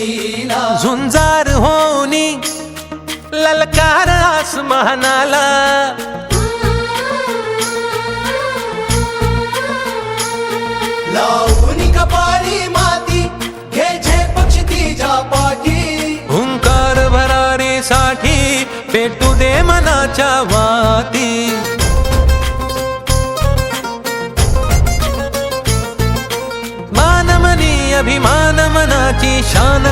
लीला झुंजार होनी ललकार आसमानाला लावून कपाळी माती घे पक्षी तिच्या पाठी हुंकार भरारीसाठी पेटू दे मनाच्या वाती मानमनी अभिमान मनाची शान